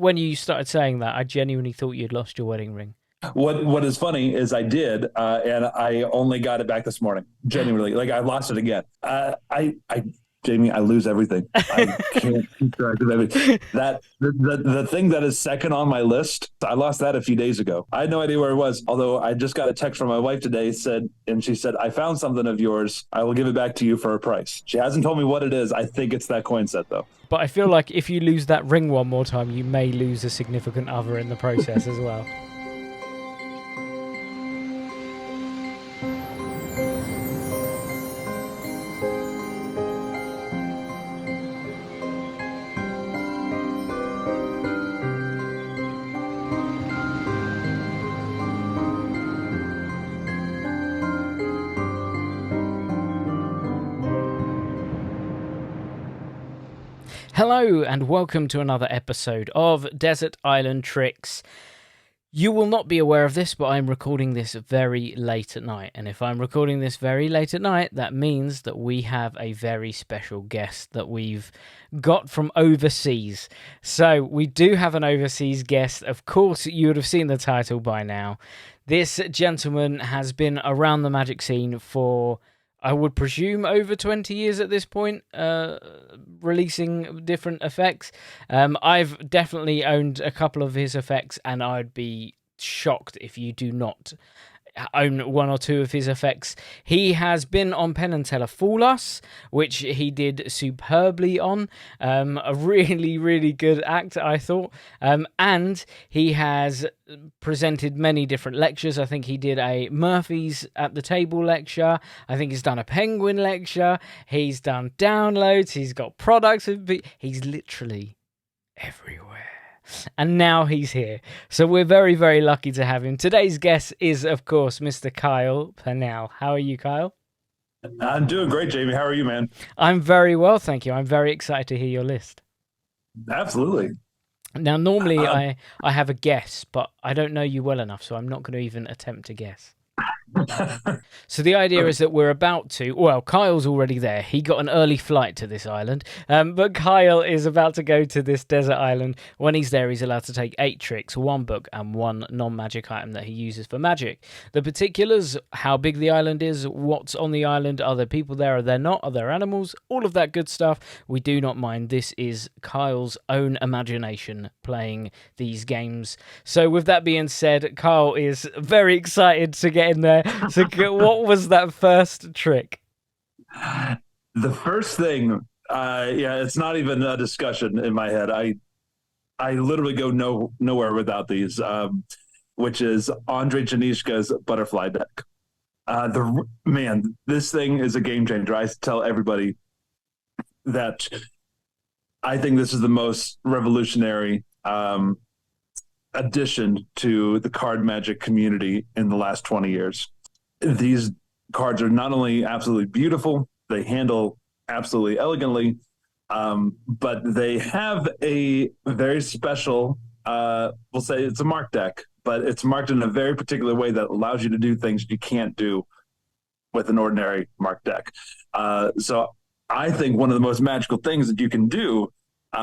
When you started saying that, I genuinely thought you'd lost your wedding ring. What is funny is I did, and I only got it back this morning. Genuinely, like I lost it again. Jamie, I lose everything. I can't keep track of everything. The thing that is second on my list, I lost that a few days ago. I had no idea where it was. Although I just got a text from my wife today, she said, "I found something of yours. I will give it back to you for a price." She hasn't told me what it is. I think it's that coin set though. But I feel like if you lose that ring one more time, you may lose a significant other in the process as well. Hello and welcome to another episode of Desert Island Tricks. You will not be aware of this, but I'm recording this very late at night. And if I'm recording this very late at night, that means that we have a very special guest that we've got from overseas. So we do have an overseas guest. Of course, you would have seen the title by now. This gentleman has been around the magic scene for, I would presume, over 20 years at this point, releasing different effects. I've definitely owned a couple of his effects, and I'd be shocked if you do not own one or two of his effects. He has been on Penn and Teller Fool Us, which he did superbly on. A really, really good act, I thought. And he has presented many different lectures. I think he did a Murphy's at the Table lecture. I think he's done a Penguin lecture. He's done downloads. He's got products. He's literally everywhere. And now he's here. So we're very, very lucky to have him. Today's guest is, of course, Mr. Kyle Purnell. How are you, Kyle? I'm doing great, Jamie. How are you, man? I'm very well, thank you. I'm very excited to hear your list. Absolutely. Now, normally I have a guess, but I don't know you well enough, so I'm not going to even attempt to guess. So the idea is that we're about to, well, Kyle's already there. He got an early flight to this island, but Kyle is about to go to this desert island. When he's there, he's allowed to take 8 tricks, 1 book, and 1 non-magic item that he uses for magic. The particulars, how big the island is, what's on the island, are there people there, are there not, are there animals, all of that good stuff, we do not mind. This is Kyle's own imagination playing these games. So with that being said, Kyle is very excited to get in there. So what was that first trick? The first thing, it's not even a discussion in my head. I literally go nowhere without these, which is Andre Janishka's butterfly deck. This thing is a game changer. I tell everybody that I think this is the most revolutionary addition to the card magic community in the last 20 years. These cards are not only absolutely beautiful, they handle absolutely elegantly, but they have a very special, we'll say it's a marked deck, but it's marked in a very particular way that allows you to do things you can't do with an ordinary marked deck. So I think one of the most magical things that you can do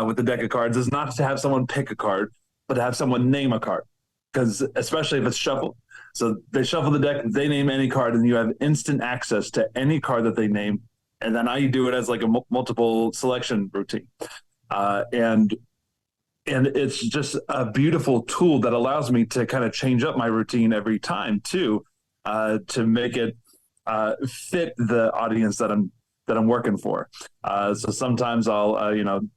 with the deck of cards is not to have someone pick a card, but to have someone name a card, because especially if it's shuffled. So they shuffle the deck, they name any card, and you have instant access to any card that they name. And then I do it as like a multiple selection routine. And it's just a beautiful tool that allows me to kind of change up my routine every time too, to make it fit the audience that I'm working for. So sometimes I'll,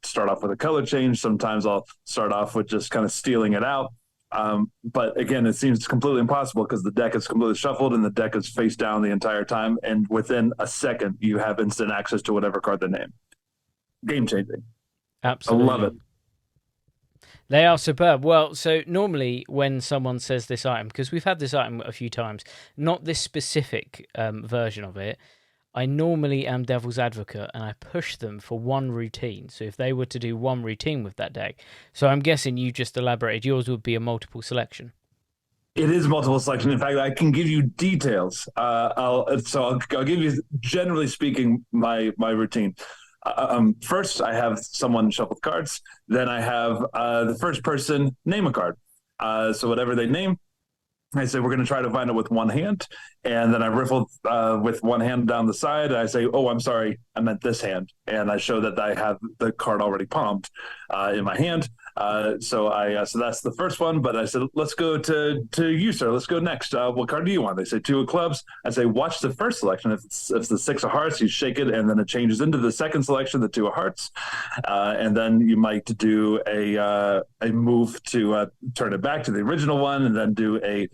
start off with a color change. Sometimes I'll start off with just kind of stealing it out. But again, it seems completely impossible because the deck is completely shuffled and the deck is face down the entire time. And within a second, you have instant access to whatever card they name. Game changing. Absolutely. I love it. They are superb. Well, so normally when someone says this item, because we've had this item a few times, not this specific version of it, I normally am devil's advocate and I push them for one routine. So if they were to do one routine with that deck, so I'm guessing you just elaborated, yours would be a multiple selection. It is multiple selection. In fact, I can give you details. I'll give you, generally speaking, my routine. First, I have someone shuffle cards. Then I have the first person name a card. So whatever they name, I say, we're going to try to find it with one hand. And then I riffle with one hand down the side. I say, oh, I'm sorry, I meant this hand. And I show that I have the card already palmed in my hand. So that's the first one. But I said, let's go to you, sir. Let's go next. What card do you want? They say two of clubs. I say, watch the first selection. If it's the six of hearts, you shake it, and then it changes into the second selection, the two of hearts. And then you might do a move to turn it back to the original one, and then do a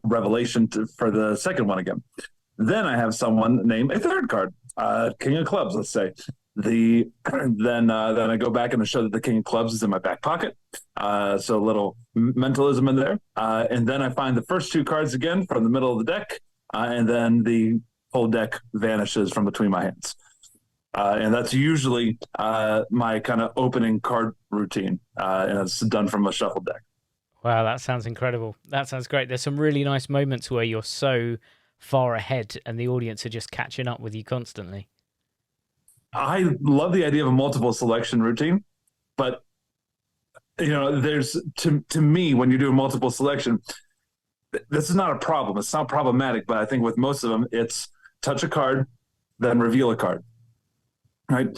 revelation for the second one again. Then I have someone name a third card, King of Clubs, let's say. Then I go back and I show that the King of Clubs is in my back pocket. So a little mentalism in there. And then I find the first two cards again from the middle of the deck, and then the whole deck vanishes from between my hands. And that's usually my kind of opening card routine, and it's done from a shuffle deck. Wow, that sounds incredible. That sounds great. There's some really nice moments where you're so far ahead and the audience are just catching up with you constantly. I love the idea of a multiple selection routine, but there's to me, when you do a multiple selection, this is not a problem. It's not problematic, but I think with most of them, it's touch a card, then reveal a card. Right.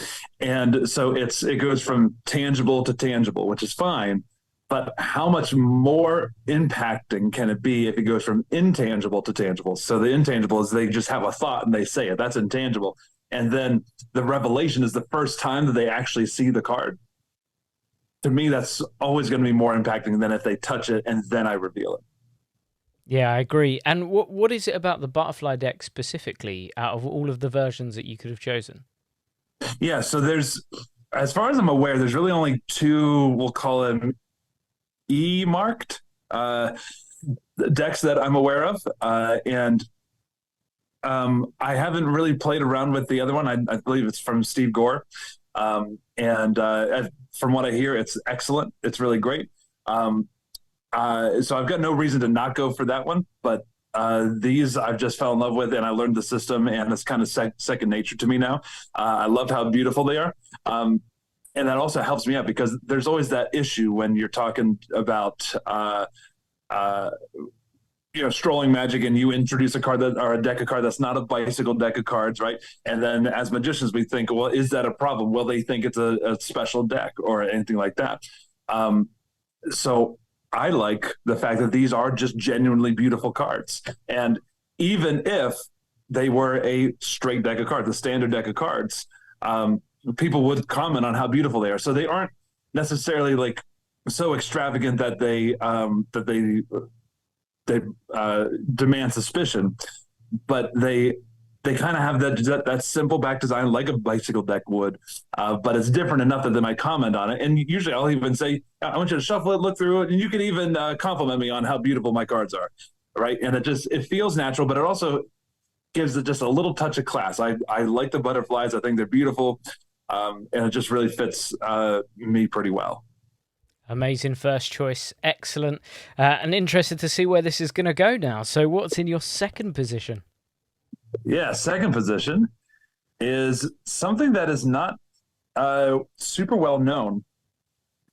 And so it goes from tangible to tangible, which is fine. But how much more impacting can it be if it goes from intangible to tangible? So the intangible is they just have a thought and they say it. That's intangible. And then the revelation is the first time that they actually see the card. To me, that's always going to be more impacting than if they touch it and then I reveal it. Yeah, I agree. And what is it about the butterfly deck specifically out of all of the versions that you could have chosen? Yeah, so as far as I'm aware, there's really only two, we'll call them E-marked decks that I'm aware of. And I haven't really played around with the other one. I believe it's from Steve Gore. And from what I hear, it's excellent. It's really great. So I've got no reason to not go for that one. But these I've just fell in love with, and I learned the system, and it's kind of second nature to me now. I love how beautiful they are. And that also helps me out because there's always that issue when you're talking about, strolling magic, and you introduce a card or a deck of cards that's not a bicycle deck of cards, right? And then as magicians, we think, well, is that a problem? Will they think it's a special deck or anything like that? So I like the fact that these are just genuinely beautiful cards. And even if they were a straight deck of cards, the standard deck of cards, people would comment on how beautiful they are. So they aren't necessarily like so extravagant that they demand suspicion, but they kind of have that simple back design like a bicycle deck would, but it's different enough that they might comment on it. And usually I'll even say, I want you to shuffle it, look through it, and you can even compliment me on how beautiful my cards are, right? And it feels natural, but it also gives it just a little touch of class. I like the butterflies. I think they're beautiful. And it just really fits me pretty well. Amazing first choice. Excellent. And interested to see where this is going to go now. So what's in your second position? Yeah, second position is something that is not super well known,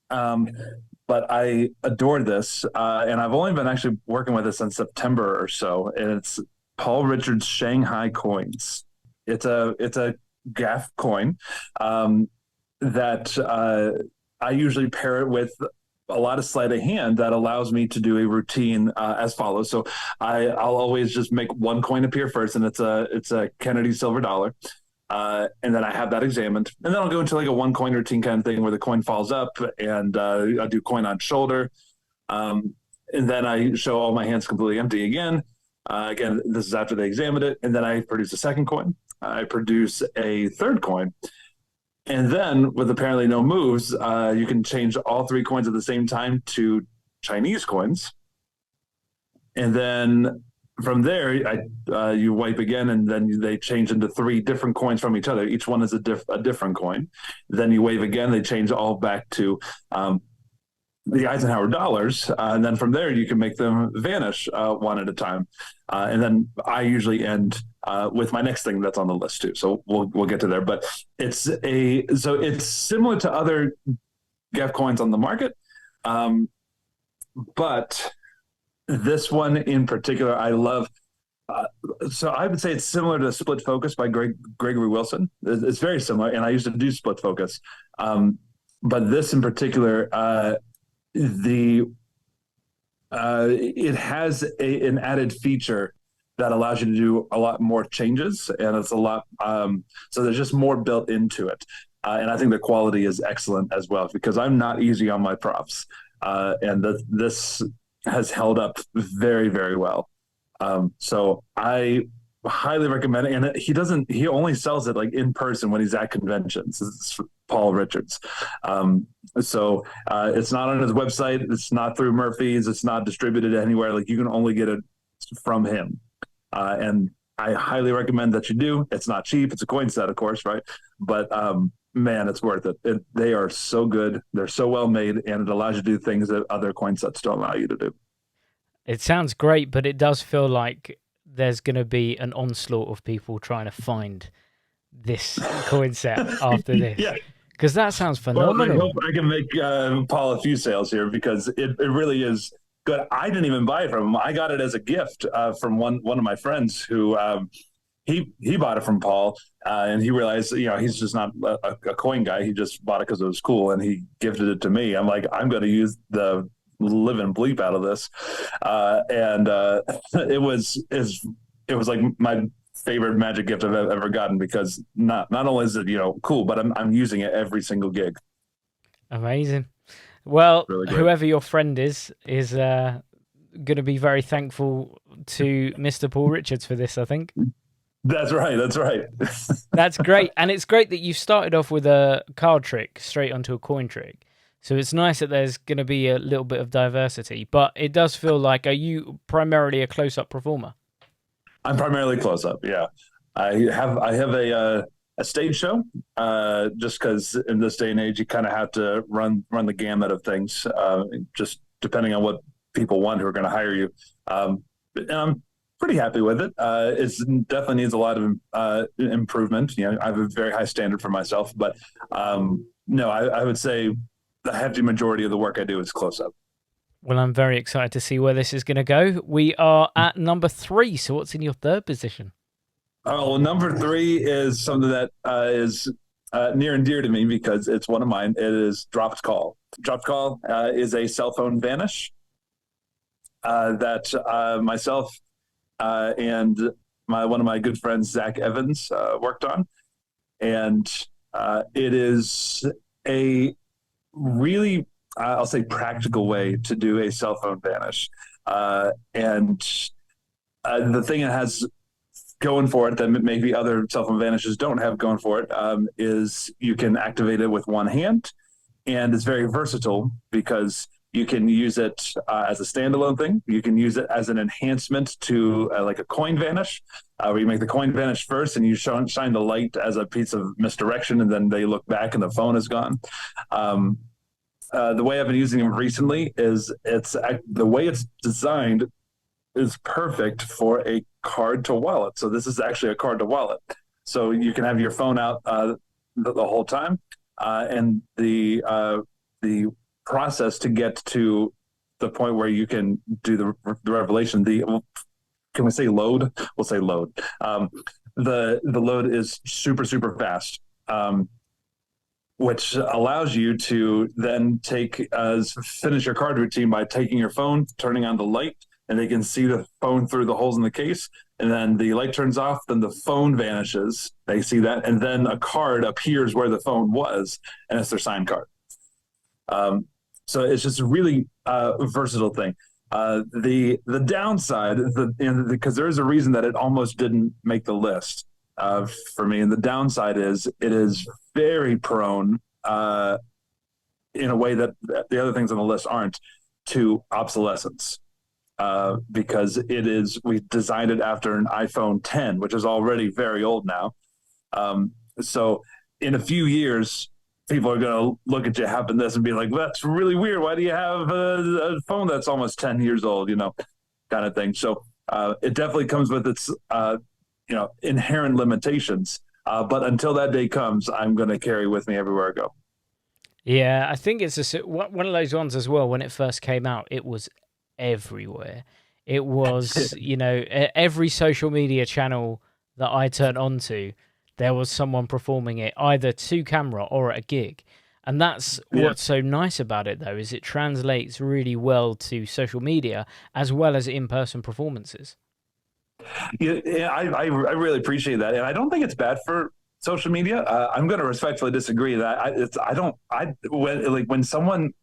but I adore this. And I've only been actually working with it since September or so. And it's Paul Richards Shanghai Coins. It's a gaff coin that I usually pair it with a lot of sleight of hand that allows me to do a routine as follows. So I'll always just make one coin appear first, and it's a Kennedy silver dollar. And then I have that examined. And then I'll go into like a one coin routine kind of thing where the coin falls up, and I do coin on shoulder. And then I show all my hands completely empty again. Again, this is after they examined it. And then I produce a second coin. I produce a third coin. And then with apparently no moves, you can change all three coins at the same time to Chinese coins. And then from there, you wipe again, and then they change into three different coins from each other. Each one is a different coin. Then you wave again, they change all back to the Eisenhower dollars, and then from there you can make them vanish one at a time. And then I usually end with my next thing that's on the list too. So we'll get to there. But it's similar to other gaff coins on the market, but this one in particular I love. So I would say it's similar to Split Focus by Gregory Wilson. It's very similar, and I used to do Split Focus. But this in particular, the it has an added feature that allows you to do a lot more changes, and it's a lot. So there's just more built into it, and I think the quality is excellent as well because I'm not easy on my props, and this has held up very, very well. So I highly recommend it. And he only sells it like in person when he's at conventions. It's Paul Richards. So it's not on his website. It's not through Murphy's. It's not distributed anywhere. Like you can only get it from him. And I highly recommend that you do. It's not cheap. It's a coin set, of course, right? But man, it's worth it. They are so good. They're so well made, and it allows you to do things that other coin sets don't allow you to do. It sounds great, but it does feel like there's going to be an onslaught of people trying to find this coin set after this. Yeah. Because that sounds phenomenal. Well, I hope I can make Paul a few sales here because it really is good. I didn't even buy it from him. I got it as a gift from one of my friends who he bought it from Paul and he realized, he's just not a coin guy. He just bought it because it was cool and he gifted it to me. I'm like, I'm going to use the living bleep out of this. And it was like my favorite magic gift I've ever gotten because not only is it, cool, but I'm using it every single gig. Amazing. Well, Really whoever your friend is going to be very thankful to Mr. Paul Richards for this, I think. That's right. That's great. And it's great that you started off with a card trick straight onto a coin trick. So it's nice that there's going to be a little bit of diversity, but it does feel like, are you primarily a close-up performer? I'm primarily close-up, yeah. I have a stage show, just because in this day and age you kind of have to run the gamut of things, just depending on what people want who are going to hire you. And I'm pretty happy with it. It definitely needs a lot of improvement. I have a very high standard for myself, but no, I would say the hefty majority of the work I do is close-up. Well, I'm very excited to see where this is going to go. We are at number 3, so what's in your third position? Oh, well, number 3 is something that is near and dear to me because it's one of mine. It is Dropped Call. Dropped Call is a cell phone vanish that myself and one of my good friends, Zach Evans, worked on. And it is a really, I'll say, practical way to do a cell phone vanish. And the thing it has going for it that maybe other cell phone vanishes don't have going for it is you can activate it with one hand. And it's very versatile because you can use it as a standalone thing. You can use it as an enhancement to like a coin vanish, where you make the coin vanish first and you shine the light as a piece of misdirection, and then they look back and the phone is gone. The way I've been using them recently is the way it's designed is perfect for a card to wallet. So this is actually a card to wallet. So you can have your phone out the whole time, and the process to get to the point where you can do the revelation. Can we say load? We'll say load. The load is super, super fast, which allows you to then finish your card routine by taking your phone, turning on the light, and they can see the phone through the holes in the case. And then the light turns off, then the phone vanishes. They see that, and then a card appears where the phone was, and it's their signed card. So it's just a really versatile thing. The downside, because there is a reason that it almost didn't make the list for me, and the downside is it is very prone, in a way that the other things on the list aren't, to obsolescence. Because we designed it after an iPhone 10, which is already very old now. So in a few years, people are going to look at you having this and be like, that's really weird. Why do you have a phone that's almost 10 years old, kind of thing. So it definitely comes with its, inherent limitations. But until that day comes, I'm going to carry with me everywhere I go. Yeah, I think it's one of those ones as well. When it first came out, it was everywhere. It was, every social media channel that I turned onto, there was someone performing it either to camera or at a gig. And that's Yeah. what's so nice about it, though, is it translates really well to social media as well as in-person performances. Yeah, I really appreciate that, and I don't think it's bad for social media. I'm going to respectfully disagree that when someone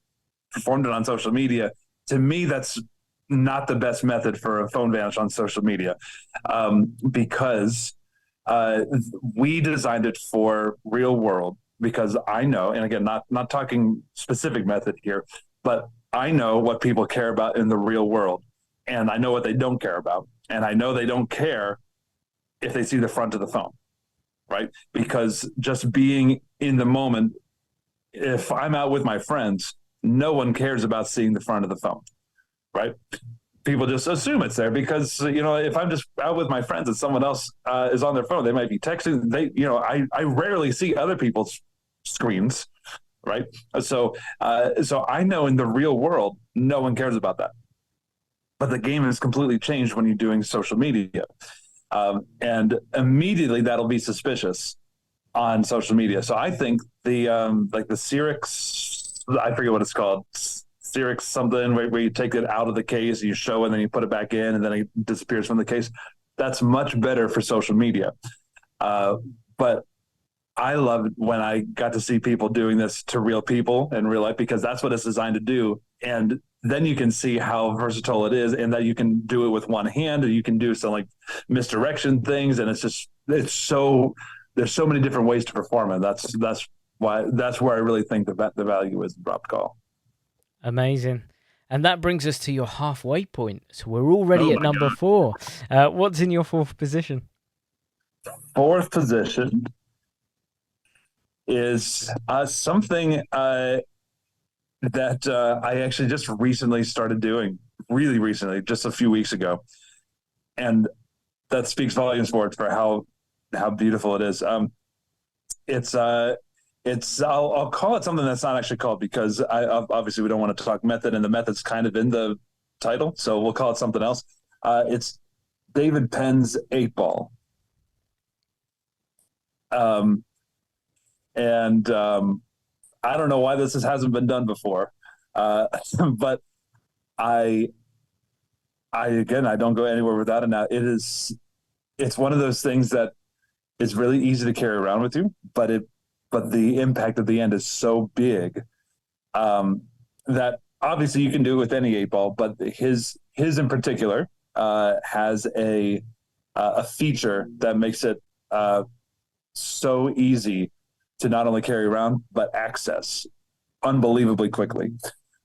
performed it on social media, to me that's not the best method for a phone vanish on social media, because we designed it for real world. Because I know, and again, not talking specific method here, but I know what people care about in the real world, and I know what they don't care about. And I know they don't care if they see the front of the phone, right? Because just being in the moment, if I'm out with my friends, no one cares about seeing the front of the phone, right? People just assume it's there because, if I'm just out with my friends and someone else is on their phone, they might be texting. I rarely see other people's screens, right? So I know in the real world, no one cares about that. But the game has completely changed when you're doing social media. And immediately that'll be suspicious on social media. So I think the Cyrix, I forget what it's called, Cyrix something, where you take it out of the case, you show it, and then you put it back in, and then it disappears from the case. That's much better for social media. But I loved when I got to see people doing this to real people in real life, because that's what it's designed to do. And then you can see how versatile it is, and that you can do it with one hand, and you can do some like misdirection things. And there's so many different ways to perform it. That's where I really think the value is in dropped call. Amazing. And that brings us to your halfway point. So we're already at number 4. What's in your 4th position? 4th position is something that I actually just recently started doing, really recently, just a few weeks ago, and that speaks volumes for how beautiful it is. I'll call it something that's not actually called, because obviously we don't want to talk method, and the method's kind of in the title, so we'll call it something else. It's David Penn's 8-ball. And I don't know why this hasn't been done before, but I don't go anywhere without it now. It's one of those things that is really easy to carry around with you, but the impact at the end is so big that obviously you can do it with any 8-ball, but his in particular has a feature that makes it so easy to not only carry around, but access unbelievably quickly.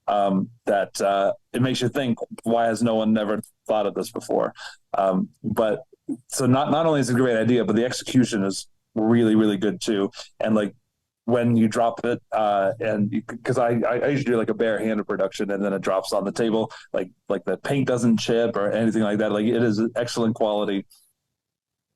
That it makes you think, why has no one never thought of this before? But so not only is it a great idea, but the execution is really, really good too. And like when you drop it, and because I usually do like a bare-handed production, and then it drops on the table, like the paint doesn't chip or anything like that. Like it is excellent quality.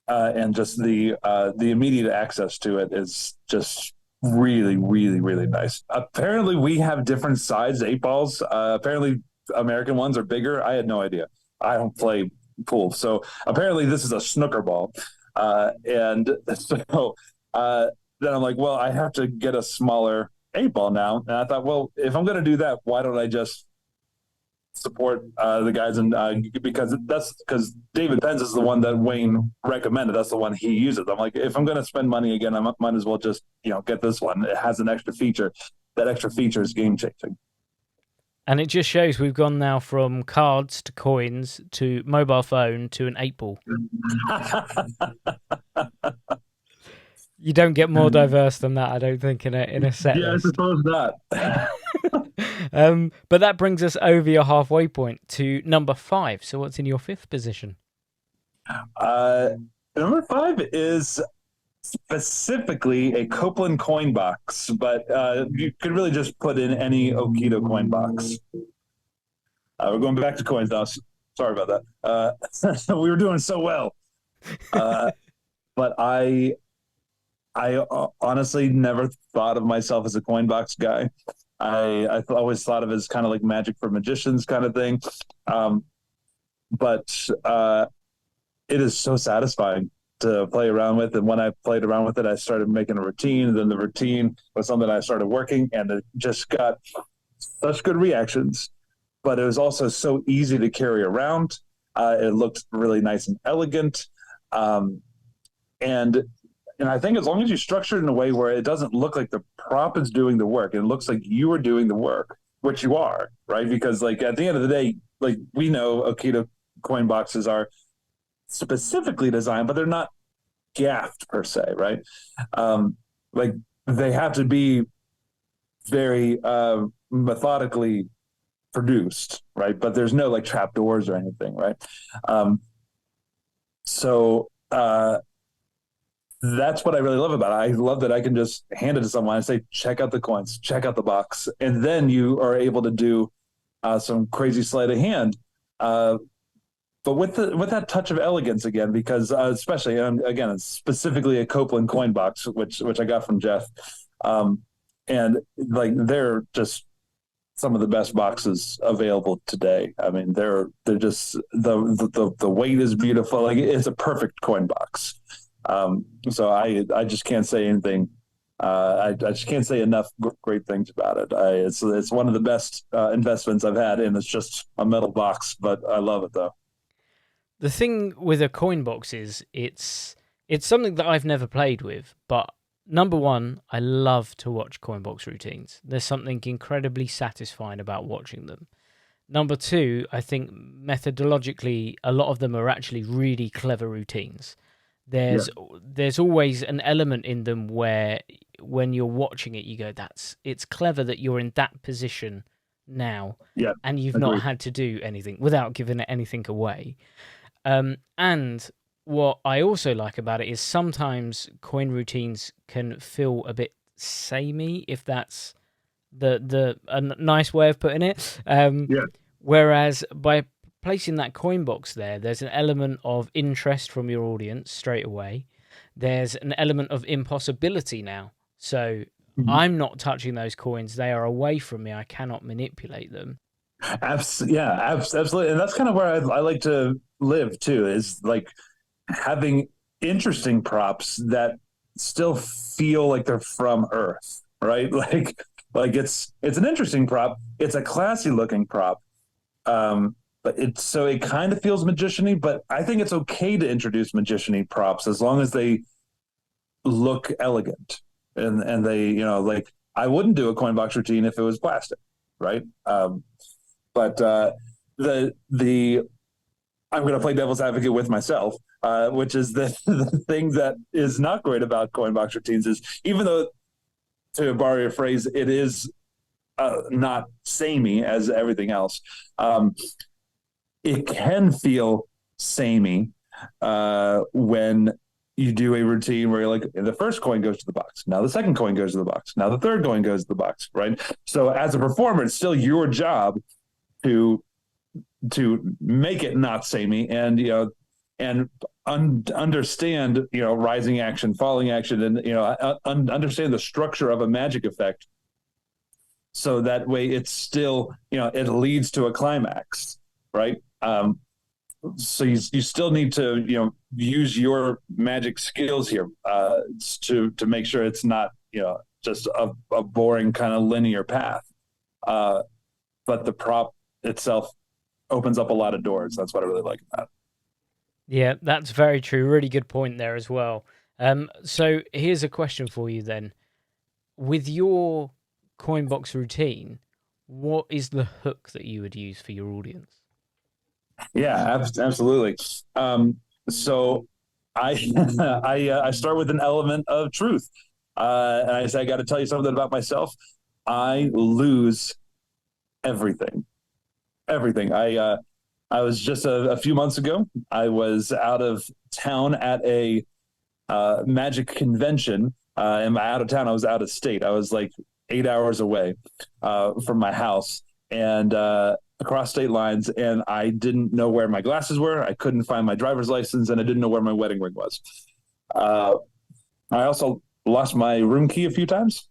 And just the immediate access to it is just really, really, really nice. Apparently, we have different size 8-balls. Apparently, American ones are bigger. I had no idea. I don't play pool, so apparently this is a snooker ball. And so then I'm like, well, I have to get a smaller 8-ball now. And I thought, well, if I'm going to do that, why don't I just support the guys, and because David Penn's is the one that Wayne recommended. That's the one he uses. I'm like, if I'm going to spend money again, I might as well just get this one. It has an extra feature. That extra feature is game changing. And it just shows we've gone now from cards to coins to mobile phone to an 8-ball. You don't get more diverse than that, I don't think, in a set list. I suppose not. But that brings us over your halfway point to number 5. So what's in your 5th position? Number 5 is specifically a Copeland coin box, but you could really just put in any Okito coin box. We're going back to coins now. Sorry about that. We were doing so well, uh, but I honestly never thought of myself as a coin box guy. I always thought of it as kind of like magic for magicians kind of thing. Um, but it is so satisfying to play around with. And when I played around with it, I started making a routine. And then the routine was something I started working, and it just got such good reactions. But it was also so easy to carry around. It looked really nice and elegant. Um, and and I think as long as you structure it in a way where it doesn't look like the prop is doing the work, it looks like you are doing the work, which you are, right? Because like at the end of the day, like we know Akita coin boxes are specifically designed, but they're not gaffed per se, right? Like they have to be very methodically produced, right? But there's no like trap doors or anything, right? Um, so that's what I really love about it. I love that I can just hand it to someone and say, check out the coins, check out the box. And then you are able to do some crazy sleight of hand. But with that touch of elegance again, because especially again, it's specifically a Copeland coin box, which I got from Jeff, um, and like they're just some of the best boxes available today. I mean, they're just the weight is beautiful. Like it's a perfect coin box. So I just can't say anything. I just can't say enough great things about it. It's one of the best investments I've had, and it's just a metal box, but I love it though. The thing with a coin box is it's something that I've never played with, but number one, I love to watch coin box routines. There's something incredibly satisfying about watching them. Number two, I think methodologically, a lot of them are actually really clever routines. Yeah, There's always an element in them where when you're watching it, you go, it's clever that you're in that position now, yeah, and you've not agree. had to do anything without giving it anything away. And what I also like about it is sometimes coin routines can feel a bit samey, if that's a nice way of putting it. Yeah, Whereas by placing that coin box there, there's an element of interest from your audience straight away. There's an element of impossibility now. So mhm. I'm not touching those coins; they are away from me. I cannot manipulate them. Absolutely, and that's kind of where I like to live too. Is like having interesting props that still feel like they're from Earth, right? Like it's an interesting prop. It's a classy looking prop, but it kind of feels magician-y. But I think it's okay to introduce magician-y props as long as they look elegant and they like I wouldn't do a coin box routine if it was plastic, right? But the I'm going to play devil's advocate with myself, which is the thing that is not great about coin box routines is even though, to borrow your phrase, it is not samey as everything else. It can feel samey when you do a routine where you're like the first coin goes to the box, now the second coin goes to the box, now the third coin goes to the box, right? So as a performer, it's still your job to make it not samey and and understand rising action, falling action, and understand the structure of a magic effect, so that way it's still it leads to a climax, right? So you still need to use your magic skills here to make sure it's not just a boring kind of linear path, uh, but the prop itself opens up a lot of doors. That's what I really like about it. Yeah, that's very true. Really good point there as well. So here's a question for you then. With your coin box routine, what is the hook that you would use for your audience? Yeah, absolutely. So I I start with an element of truth, and I say I got to tell you something about myself. I lose everything, everything. I was just a few months ago. I was out of town at a magic convention. Am I out of town? I was out of state. I was like 8 hours away from my house and across state lines, and I didn't know where my glasses were. I couldn't find my driver's license, and I didn't know where my wedding ring was. Uh, I also lost my room key a few times,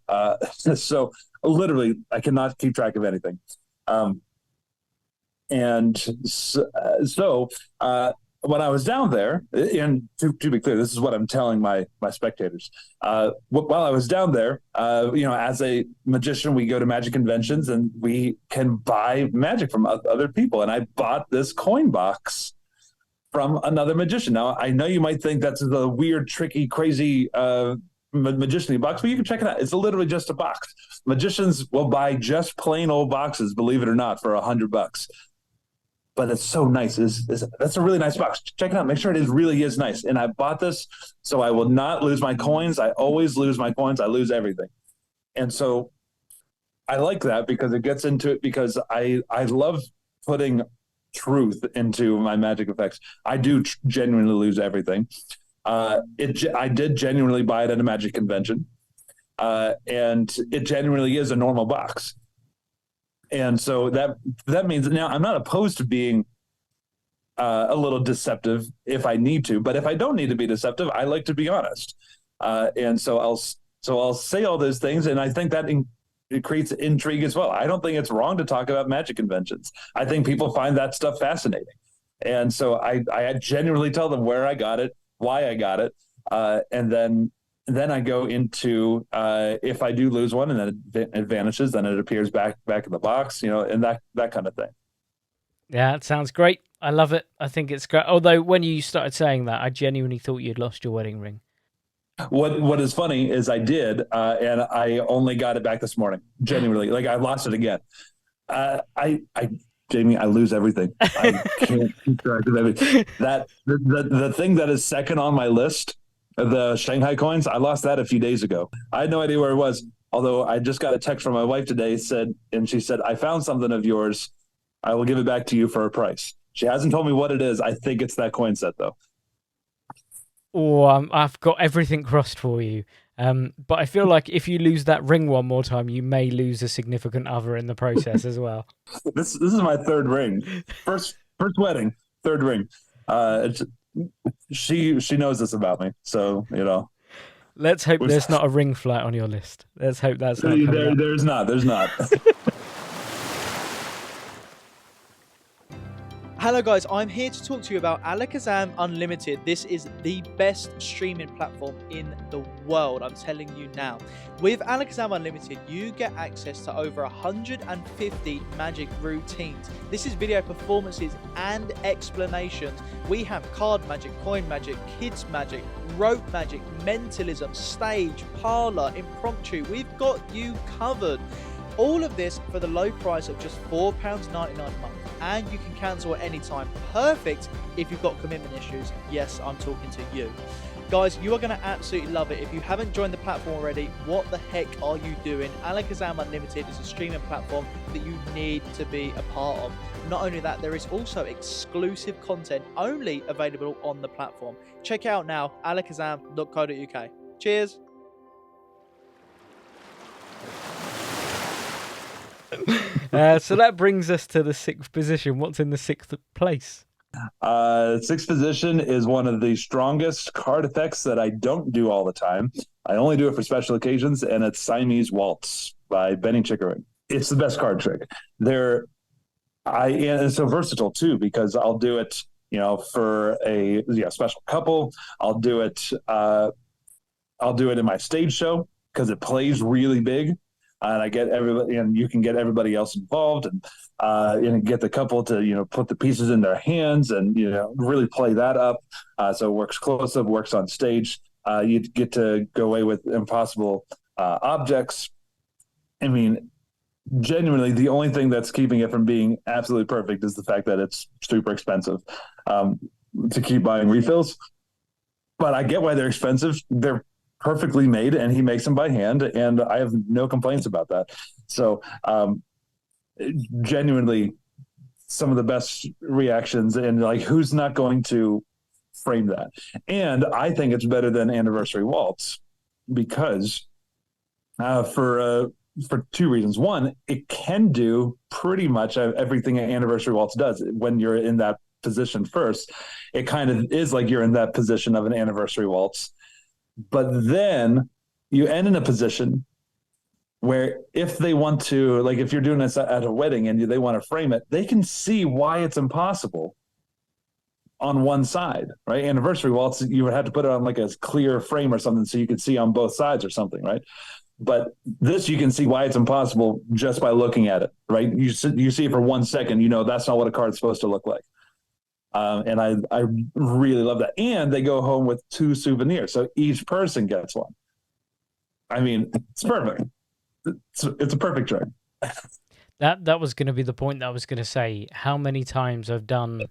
so literally I cannot keep track of anything. Um, and so when I was down there, and to be clear, this is what I'm telling my spectators. While I was down there, as a magician, we go to magic conventions and we can buy magic from other people. And I bought this coin box from another magician. Now, I know you might think that's the weird, tricky, crazy magician box, but you can check it out. It's literally just a box. Magicians will buy just plain old boxes, believe it or not, for $100. But it's so nice. That's a really nice box. Check it out. Make sure it really is nice. And I bought this so I will not lose my coins. I always lose my coins. I lose everything. And so I like that because it gets into it because I love putting truth into my magic effects. I do genuinely lose everything. I did genuinely buy it at a magic convention. And it genuinely is a normal box. And so that means now I'm not opposed to being a little deceptive if I need to, but if I don't need to be deceptive, I like to be honest. And so I'll say all those things, and I think that it creates intrigue as well. I don't think it's wrong to talk about magic conventions. I think people find that stuff fascinating, and so I genuinely tell them where I got it, why I got it, and then I go into if I do lose one and then it vanishes, then it appears back in the box, and that kind of thing. Yeah, it sounds great. I love it. I think it's great. Although when you started saying that, I genuinely thought you'd lost your wedding ring. What is funny is I did, and I only got it back this morning. Genuinely, like I lost it again. Jamie, I lose everything. I can't keep track of everything. The thing that is second on my list, the Shanghai Coins, I lost that a few days ago. I had no idea where it was. Although I just got a text from my wife today, she said, I found something of yours. I will give it back to you for a price. She hasn't told me what it is. I think it's that coin set, though. Oh, I've got everything crossed for you. But I feel like if you lose that ring one more time, you may lose a significant other in the process as well. This is my third ring. First wedding, third ring. She knows this about me, so Let's hope there's not a ring flight on your list. Let's hope that's not coming up. There's not. Hello guys, I'm here to talk to you about Alakazam Unlimited. This is the best streaming platform in the world, I'm telling you now. With Alakazam Unlimited, you get access to over 150 magic routines. This is video performances and explanations. We have card magic, coin magic, kids magic, rope magic, mentalism, stage, parlor, impromptu. We've got you covered. All of this for the low price of just £4.99 a month. And you can cancel at any time. Perfect if you've got commitment issues. Yes, I'm talking to you. Guys, you are going to absolutely love it. If you haven't joined the platform already, what the heck are you doing? Alakazam Unlimited is a streaming platform that you need to be a part of. Not only that, there is also exclusive content only available on the platform. Check it out now, alakazam.co.uk. Cheers. So that brings us to the sixth position. What's in the sixth place? Sixth position is one of the strongest card effects that I don't do all the time. I only do it for special occasions, and it's Siamese Waltz by Benny Chickering. It's the best card trick. And it's so versatile too, because I'll do it, for a special couple. I'll do it in my stage show because it plays really big. And I get everybody, and you can get everybody else involved, and get the couple to put the pieces in their hands and really play that up. So it works close up, works on stage. You get to go away with impossible objects. I mean, genuinely, the only thing that's keeping it from being absolutely perfect is the fact that it's super expensive to keep buying refills. But I get why they're expensive. They're perfectly made, and he makes them by hand, and I have no complaints about that. So genuinely some of the best reactions, and like, who's not going to frame that. And I think it's better than Anniversary Waltz because for two reasons. One, it can do pretty much everything an Anniversary Waltz does when you're in that position first. It kind of is like you're in that position of an Anniversary Waltz. But then you end in a position where if they want to, like if you're doing this at a wedding and they want to frame it, they can see why it's impossible on one side, right? Anniversary Waltz, you would have to put it on like a clear frame or something so you could see on both sides or something, right? But this, you can see why it's impossible just by looking at it, right? You see it for 1 second, you know that's not what a card's supposed to look like. And I really love that. And they go home with 2 souvenirs, so each person gets one. I mean, it's perfect. It's a perfect trick. That was going to be the point that I was going to say. How many times I've done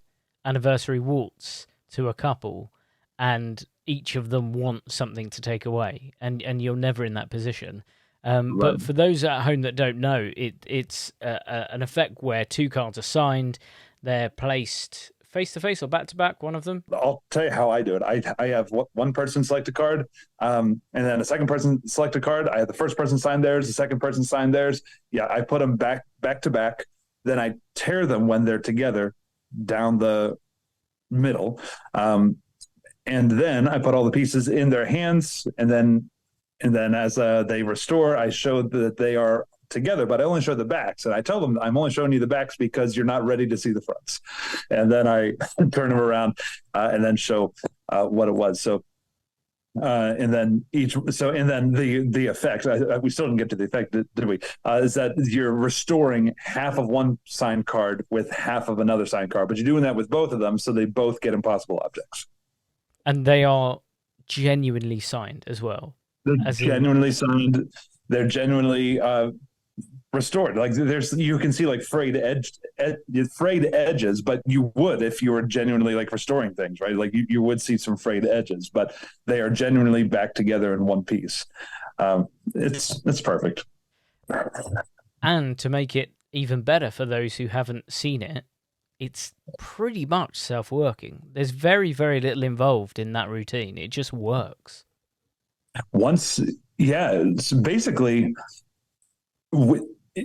Anniversary Waltz to a couple, and each of them want something to take away, and you're never in that position. Right. But for those at home that don't know, it's an effect where 2 cards are signed, they're placed face to face or back to back, one of them. I'll tell you how I do it. I have one person select a card, and then a second person select a card. I have the first person sign theirs, the second person sign theirs. Yeah, I put them back to back. Then I tear them when they're together down the middle. And then I put all the pieces in their hands, and then as they restore, I show that they are together, but I only show the backs. And I tell them I'm only showing you the backs because you're not ready to see the fronts. And then I turn them around and then show what it was. So and then the effect, we still didn't get to the effect, did we? Is that you're restoring half of one signed card with half of another signed card, but you're doing that with both of them so they both get impossible objects. And they are genuinely signed as well. They're genuinely signed. They're genuinely restored. Like you can see like frayed edges, but you would if you were genuinely like restoring things, right? Like you would see some frayed edges, but they are genuinely back together in one piece. It's perfect. And to make it even better for those who haven't seen it, it's pretty much self-working. There's very, very little involved in that routine. It just works. It's basically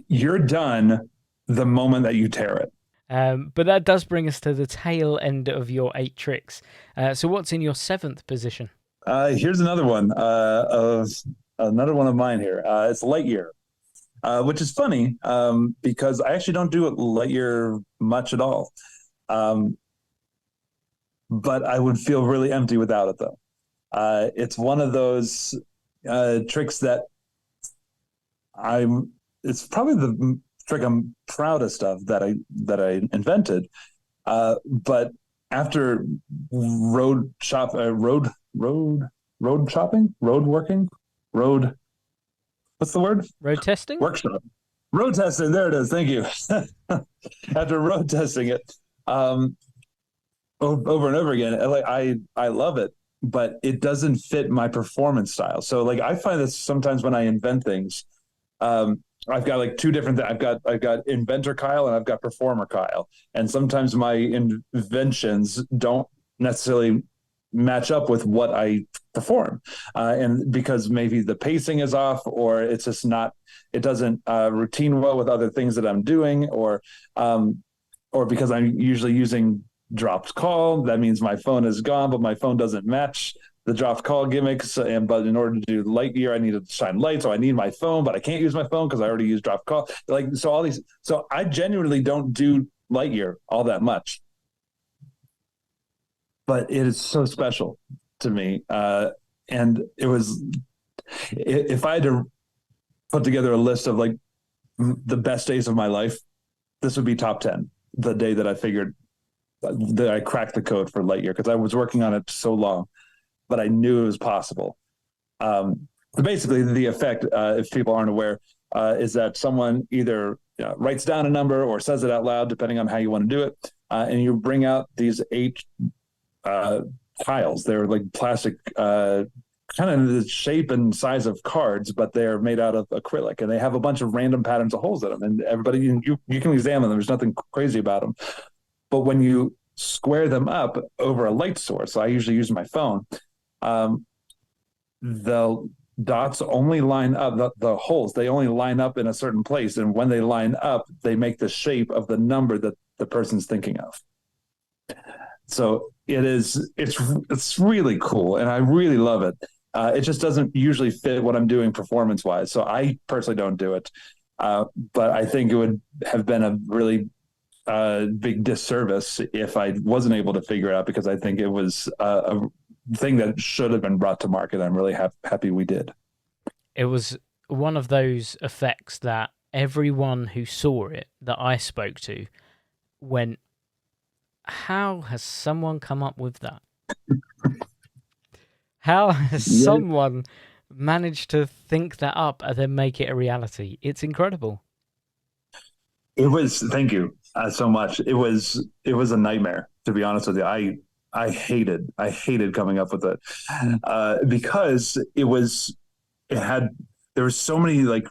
you're done the moment that you tear it. But that does bring us to the tail end of your 8 tricks. So what's in your 7th position? Here's another one of mine here. It's light year. Which is funny because I actually don't do it light year much at all. But I would feel really empty without it, though. It's one of those tricks that it's probably the trick I'm proudest of that I invented. But after road what's the word? Road testing? Workshop. Road testing. There it is. Thank you. After road testing it over and over again, I love it, but it doesn't fit my performance style. So like I find this sometimes when I invent things, I've got like 2 different things. I've got inventor Kyle and I've got performer Kyle. And sometimes my inventions don't necessarily match up with what I perform. And because maybe the pacing is off, or it's just not, it doesn't routine well with other things that I'm doing, or because I'm usually using dropped call, that means my phone is gone, but my phone doesn't match the dropped call gimmicks. But in order to do light year, I need to shine light. So I need my phone, but I can't use my phone because I already used dropped call. So I genuinely don't do light year all that much. But it is so special to me. And it was, if I had to put together a list of like the best days of my life, this would be top 10. The day that I figured that I cracked the code for light year, because I was working on it so long, but I knew it was possible. So basically the effect, if people aren't aware, is that someone either writes down a number or says it out loud, depending on how you want to do it. And you bring out these 8 tiles. They're like plastic, kind of the shape and size of cards, but they're made out of acrylic, and they have a bunch of random patterns of holes in them. And everybody, you can examine them. There's nothing crazy about them. But when you square them up over a light source, so I usually use my phone, the dots only line up, the holes, they only line up in a certain place. And when they line up, they make the shape of the number that the person's thinking of. So it's really cool. And I really love it. It just doesn't usually fit what I'm doing performance wise. So I personally don't do it. But I think it would have been a really big disservice if I wasn't able to figure it out, because I think it was a thing that should have been brought to market. I'm really happy we did. It was one of those effects that everyone who saw it that I spoke to went, how has someone come up with that? How has someone managed to think that up and then make it a reality? It's incredible. It was, thank you so much. It was a nightmare, to be honest with you. I hated coming up with it because there were so many like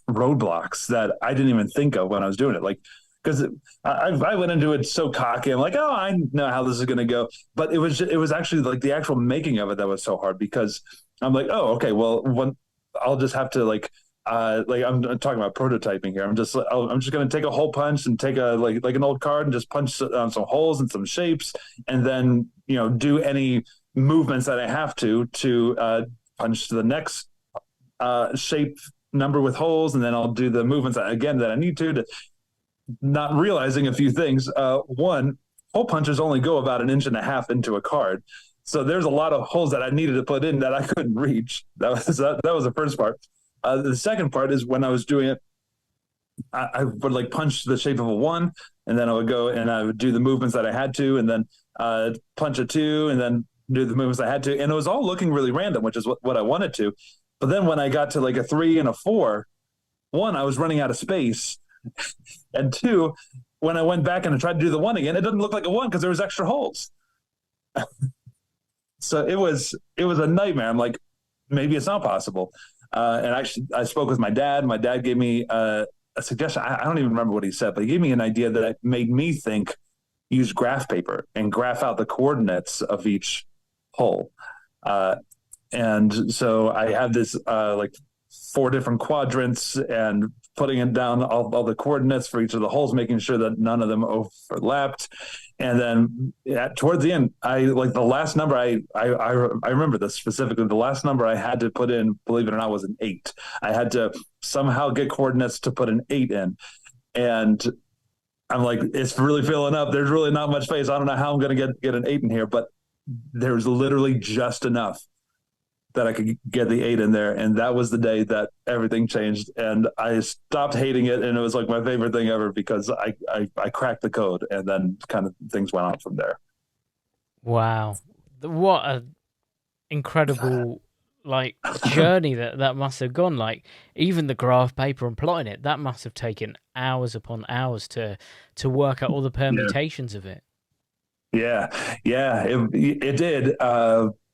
roadblocks that I didn't even think of when I was doing it. Like, because I went into it so cocky. I'm like, oh, I know how this is going to go. But it was actually like the actual making of it that was so hard, because I'm like, oh, okay, well, I'll just have to like I'm talking about prototyping here. I'm just going to take a hole punch and take a like an old card and just punch some holes and some shapes, and then do any movements that I have to punch to the next shape number with holes, and then I'll do the movements that I need to not realizing a few things. One, hole punches only go about 1.5 inches into a card. So there's a lot of holes that I needed to put in that I couldn't reach. That was the first part. The second part is when I was doing it, I would like punch the shape of a 1, and then I would go and I would do the movements that I had to, and then punch a 2, and then do the movements I had to. And it was all looking really random, which is what I wanted to. But then when I got to like a 3 and a 4, 1, I was running out of space. And 2, when I went back and I tried to do the 1 again, it doesn't look like a 1 because there was extra holes. So it was a nightmare. I'm like, maybe it's not possible. And actually, I spoke with my dad. My dad gave me a suggestion. I don't even remember what he said, but he gave me an idea that made me think, use graph paper and graph out the coordinates of each hole. And so I have this like 4 different quadrants, and putting it down all the coordinates for each of the holes, making sure that none of them overlapped. And then towards the end, the last number I remember this specifically. The last number I had to put in, believe it or not, was an 8. I had to somehow get coordinates to put an 8 in, and I'm like, it's really filling up. There's really not much space. I don't know how I'm going to get an 8 in here, but there's literally just enough that I could get the 8 in there. And that was the day that everything changed. And I stopped hating it. And it was like my favorite thing ever, because I cracked the code, and then kind of things went on from there. Wow. What a incredible like journey that must have gone. Like, even the graph paper and plotting it, that must have taken hours upon hours to work out all the permutations of it. Yeah, it did.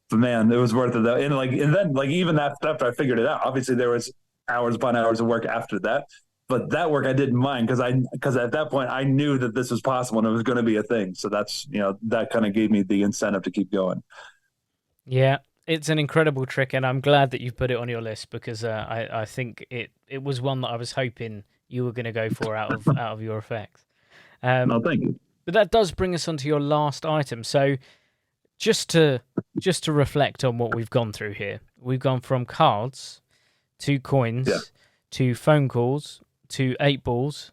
But man, it was worth it though. And then even after I figured it out, obviously there was hours upon hours of work after that. But that work I didn't mind, because at that point I knew that this was possible and it was going to be a thing. So that's that kind of gave me the incentive to keep going. Yeah, it's an incredible trick, and I'm glad that you've put it on your list, because I think it was one that I was hoping you were going to go for out of your effects. No, thank you. But that does bring us on to your last item. So just to reflect on what we've gone through here, we've gone from cards to coins to phone calls to 8-balls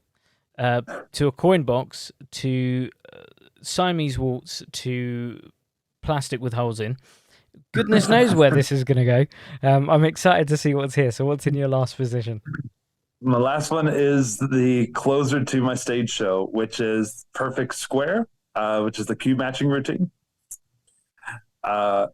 to a coin box to Siamese Waltz to plastic with holes in. Goodness knows where this is going to go. I'm excited to see what's here. So what's in your last position? My last one is the closer to my stage show, which is perfect square, which is the cube matching routine. I'm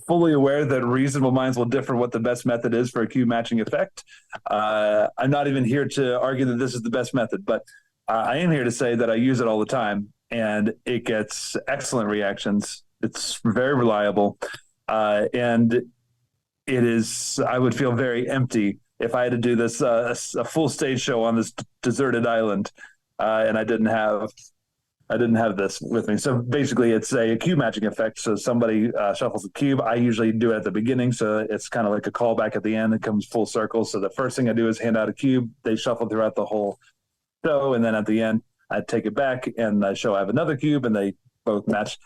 fully aware that reasonable minds will differ what the best method is for a cube matching effect. I'm not even here to argue that this is the best method, but I am here to say that I use it all the time, and it gets excellent reactions. It's very reliable, and it is. I would feel very empty if I had to do this a full stage show on this deserted island. and I didn't have this with me. So basically, it's a cube matching effect. So somebody shuffles a cube. I usually do it at the beginning, so it's kind of like a callback at the end. It comes full circle. So the first thing I do is hand out a cube. They shuffle throughout the whole show, and then at the end, I take it back and I show I have another cube, and they both match.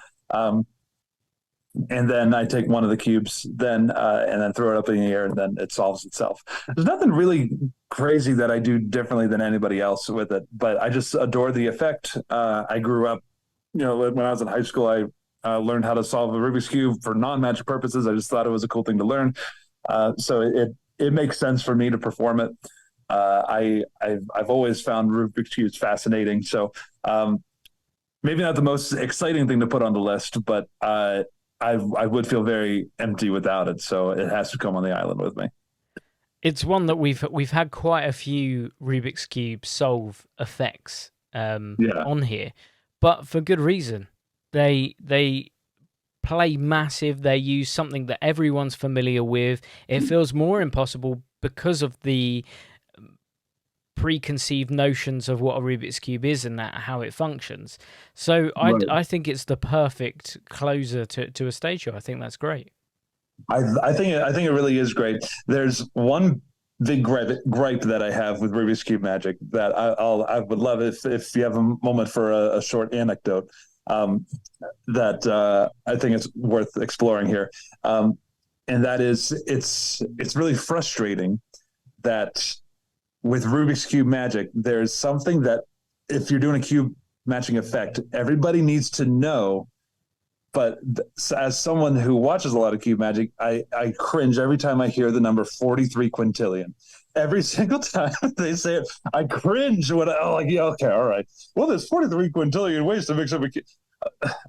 And then I take one of the cubes, and then throw it up in the air, and then it solves itself. There's nothing really crazy that I do differently than anybody else with it, but I just adore the effect. I grew up, when I was in high school, I learned how to solve a Rubik's Cube for non-magic purposes. I just thought it was a cool thing to learn. So it makes sense for me to perform it. I've always found Rubik's Cubes fascinating. So maybe not the most exciting thing to put on the list, but I would feel very empty without it, so it has to come on the island with me. It's one that we've had quite a few Rubik's Cube solve effects on here, but for good reason. They play massive. They use something that everyone's familiar with. It feels more impossible because of the preconceived notions of what a Rubik's Cube is and how it functions. So I think it's the perfect closer to a stage show. I think that's great. I think it really is great. There's one big gripe that I have with Rubik's Cube Magic that I would love if you have a moment for a short anecdote that I think it's worth exploring here, and that is it's really frustrating that with Rubik's Cube Magic, there's something that if you're doing a cube matching effect, everybody needs to know. But as someone who watches a lot of cube magic, I cringe every time I hear the number 43 quintillion. Every single time they say it, I cringe when I'm like, yeah, okay, all right. Well, there's 43 quintillion ways to mix up a cube.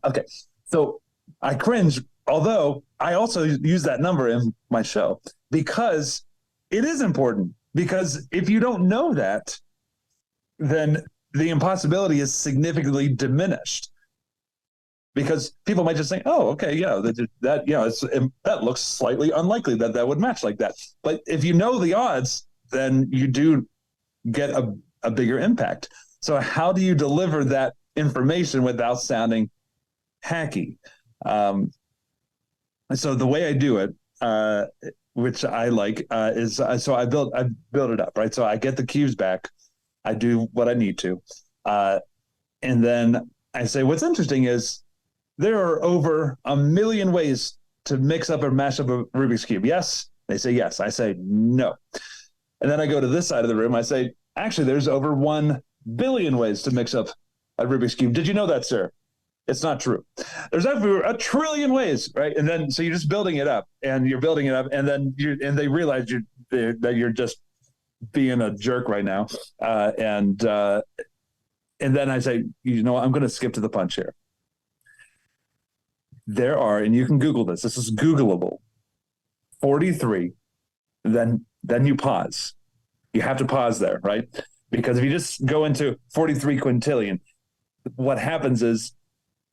Okay, so I cringe, although I also use that number in my show because it is important. Because if you don't know that, then the impossibility is significantly diminished. Because people might just think, "Oh, okay, yeah, that looks slightly unlikely that would match like that." But if you know the odds, then you do get a bigger impact. So how do you deliver that information without sounding hacky? So the way I do it, which I like, is so I build it up, right? So I get the cubes back, I do what I need to, and then I say, what's interesting is there are over 1 million ways to mix up or mash up a Rubik's Cube. Yes? They say yes. I say no. And then I go to this side of the room. I say, actually, there's over 1 billion ways to mix up a Rubik's Cube. Did you know that, sir? It's not true. There's over 1 trillion ways, right? And then so you're just building it up, and you're building it up, and then they realize that you're just being a jerk right now, and then I say, you know what? I'm going to skip to the punch here. There are, and you can Google this. This is Googleable. 43. Then you pause. You have to pause there, right? Because if you just go into 43 quintillion, what happens is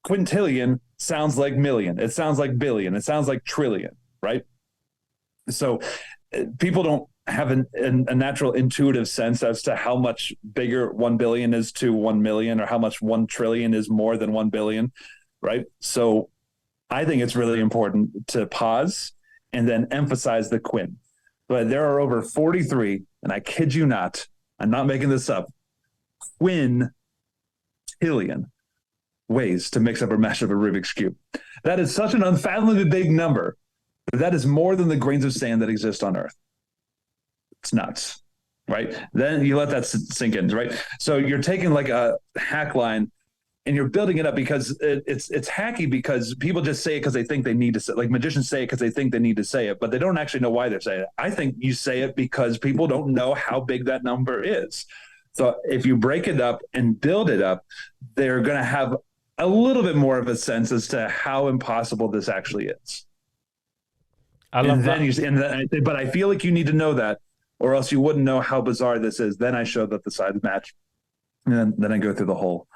quintillion sounds like million. It sounds like billion. It sounds like trillion, right? So people don't have a natural intuitive sense as to how much bigger 1 billion is to 1 million, or how much 1 trillion is more than 1 billion, right? So I think it's really important to pause and then emphasize the quin. But there are over 43, and I kid you not, I'm not making this up, quintillion ways to mix up or mash up a Rubik's Cube. That is such an unfathomably big number. That is more than the grains of sand that exist on Earth. It's nuts, right? Then you let that sink in, right? So you're taking like a hack line and you're building it up because it's hacky because people just say it because they think they need to say it. Like magicians say it because they think they need to say it, but they don't actually know why they're saying it. I think you say it because people don't know how big that number is. So if you break it up and build it up, they're going to have a little bit more of a sense as to how impossible this actually is. I love that. But I feel like you need to know that, or else you wouldn't know how bizarre this is. Then I show that the sides match, and then I go through the whole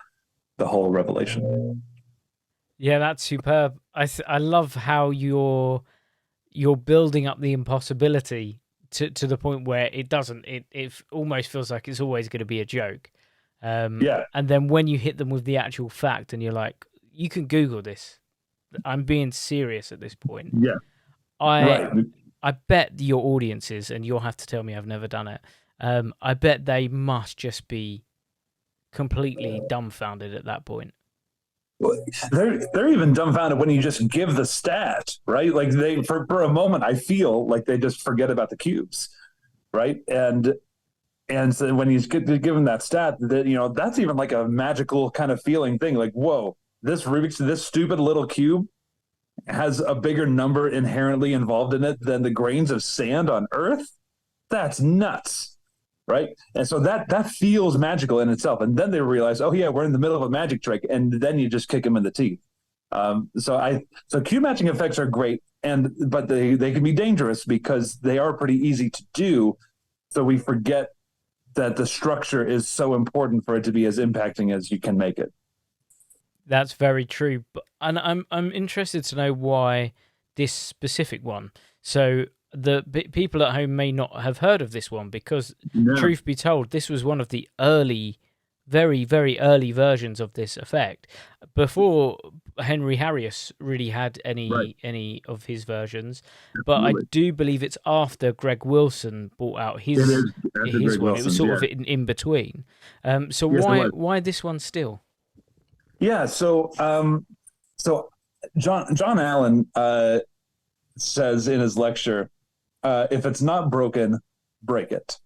revelation. Yeah, that's superb. I love how you're building up the impossibility to the point where it doesn't. It almost feels like it's always going to be a joke. Yeah. And then when you hit them with the actual fact, and you're like, you can Google this. I'm being serious at this point. Yeah. I Right. I bet your audiences, and you'll have to tell me I've never done it. I bet they must just be completely dumbfounded at that point. They're even dumbfounded when you just give the stat, right? Like they for a moment, I feel like they just forget about the cubes, right? And so when you give them that stat, that that's even like a magical kind of feeling thing. Like, whoa, this stupid little cube has a bigger number inherently involved in it than the grains of sand on Earth. That's nuts, right? And so that feels magical in itself. And then they realize, oh yeah, we're in the middle of a magic trick, and then you just kick them in the teeth. So cube matching effects are great, but they can be dangerous because they are pretty easy to do. So we forget that the structure is so important for it to be as impacting as you can make it. That's very true, and I'm interested to know why this specific one. So the people at home may not have heard of this one because, truth be told, this was one of the early, very, very early versions of this effect before Henry Harrius really had any of his versions. But I do believe it's after Greg Wilson brought out his one. It was sort of in between. So yes, why this one still? Yeah, so John Allen says in his lecture, if it's not broken, break it.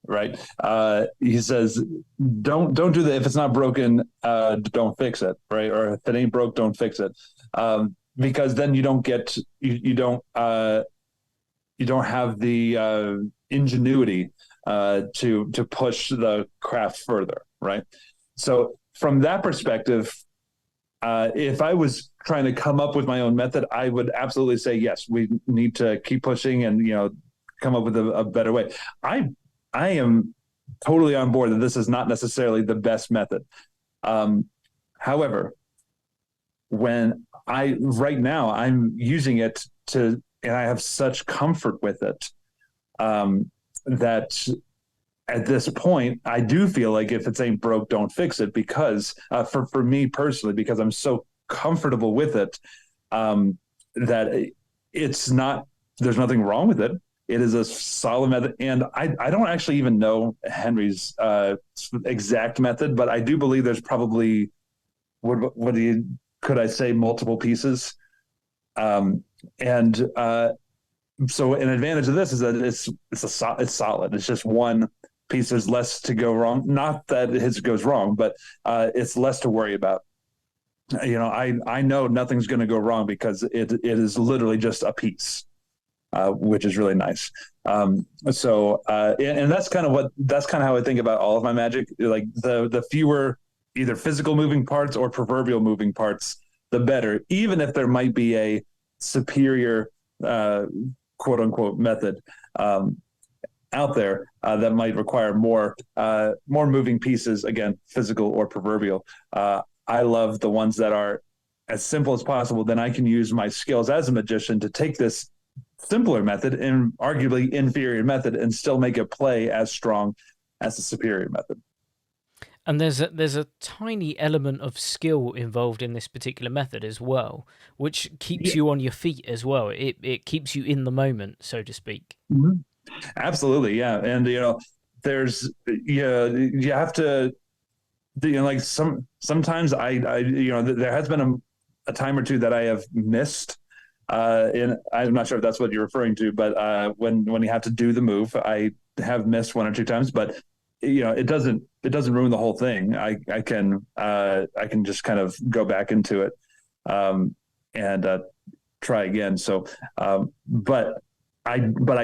Right? He says, don't do that. If it's not broken, don't fix it. Right? Or if it ain't broke, don't fix it. Because then you don't get you don't have the ingenuity to push the craft further. Right? So from that perspective, if I was trying to come up with my own method, I would absolutely say, yes, we need to keep pushing and, come up with a better way. I am totally on board that this is not necessarily the best method. However, right now I'm using it and I have such comfort with it, that at this point, I do feel like if it ain't broke, don't fix it, because for me personally, because I'm so comfortable with it, that it's not, there's nothing wrong with it. It is a solid method. And I don't actually even know Henry's exact method, but I do believe there's probably, could I say multiple pieces? So an advantage of this is that it's solid. It's just one piece. There's less to go wrong. Not that his goes wrong, but it's less to worry about. I know nothing's going to go wrong because it is literally just a piece, which is really nice. And that's kind of how I think about all of my magic. Like the fewer either physical moving parts or proverbial moving parts, the better. Even if there might be a superior quote unquote method out there that might require more moving pieces, again, physical or proverbial. I love the ones that are as simple as possible. Then I can use my skills as a magician to take this simpler method and arguably inferior method and still make it play as strong as the superior method. And there's a tiny element of skill involved in this particular method as well, which keeps you on your feet as well. It keeps you in the moment, so to speak. Mm-hmm. Absolutely, yeah. And there's you have to, like sometimes I there has been a time or two that I have missed. And I'm not sure if that's what you're referring to, but when you have to do the move, I have missed one or two times, but it doesn't ruin the whole thing. I can just kind of go back into it and try again. So, but I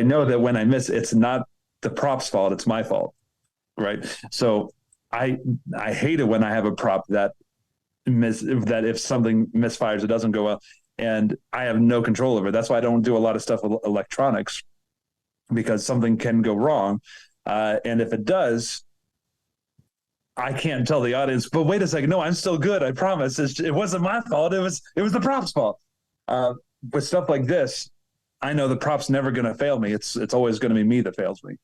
know that when I miss, it's not the prop's fault; it's my fault, right? So I hate it when I have a prop that if something misfires, it doesn't go well, and I have no control over it. That's why I don't do a lot of stuff with electronics, because something can go wrong. And if it does, I can't tell the audience, but wait a second, no, I'm still good. I promise. It wasn't my fault. It was the prop's fault. With stuff like this, I know the prop's never going to fail me. It's always going to be me that fails me.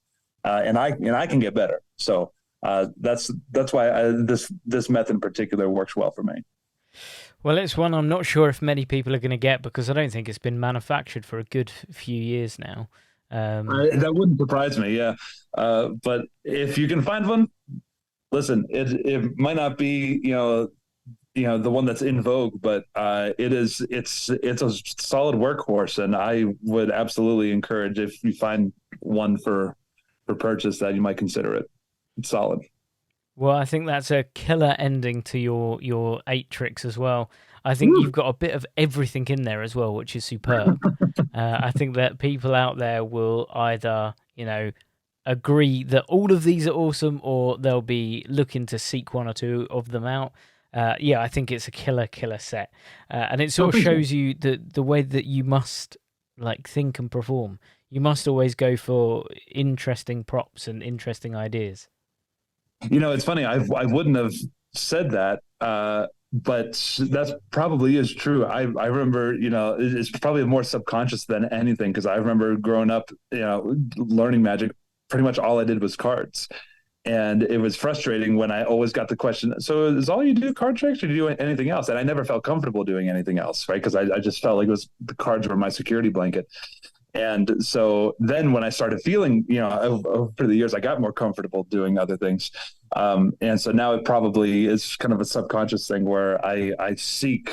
And I can get better. So That's why this method in particular works well for me. Well, it's one I'm not sure if many people are going to get because I don't think it's been manufactured for a good few years now. That wouldn't surprise me, yeah. But if you can find one, listen, it might not be the one that's in vogue, but it's a solid workhorse, and I would absolutely encourage if you find one for purchase that you might consider it. It's solid. Well, I think that's a killer ending to your 8 tricks as well. I think you've got a bit of everything in there as well, which is superb. I think that people out there will either, agree that all of these are awesome, or they'll be looking to seek one or two of them out. Yeah, I think it's a killer set, and it sort of shows you the way that you must think and perform. You must always go for interesting props and interesting ideas. It's funny. I wouldn't have said that, but that probably is true. I remember, it's probably more subconscious than anything because I remember growing up, learning magic. Pretty much all I did was cards. And it was frustrating when I always got the question, so is all you do card tricks or do you do anything else? And I never felt comfortable doing anything else, right? Because I just felt like the cards were my security blanket. And so then when I started feeling, over the years, I got more comfortable doing other things. And so now it probably is kind of a subconscious thing where I seek